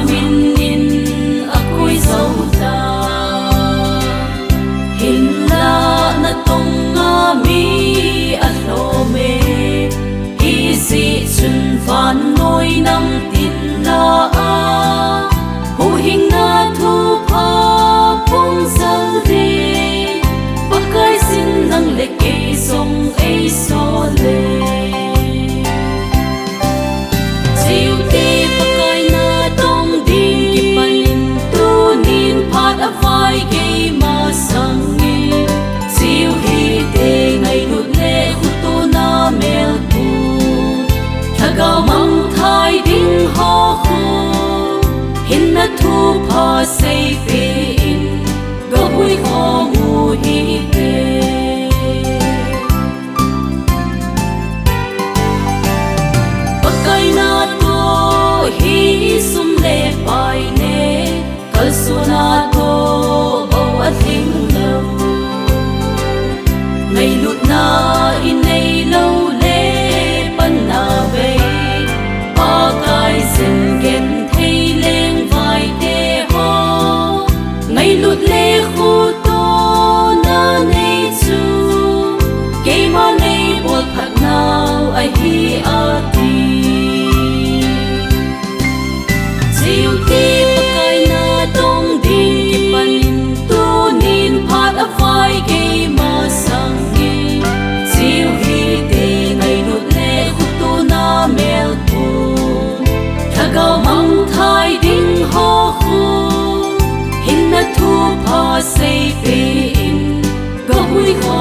min in a kui zo ta hin la na tong nga mi a lo me hi si chun van noi nam tin la a hu hing na thu pha pung zal di bakai sin nang le ke song ei so le chiu ti bakai na tong din ki panin tu nin phat a vai ke ma sang ni chiu hi te ngai lut le khu tu na mel pu thaga mang thai ding ho khu hin na thu pha sei pe in go hui kho mu hi te bakai na to hi sum le pai ne kal su na to o a thing lo ngai lut na in nei lo le pan na ve pa kai sin gen thei leng vai te ho ngai lut le khu to na nei chu ke ma nei bol phat nau ai hi a ti chiu ti pakai na tong din ki panin tu nin phat a vai ke ma sang ni chiu hi te ngai lut le khu tu na mel pu thaga mang thai ding ho khu hin na thu pha sei pe in go hui kho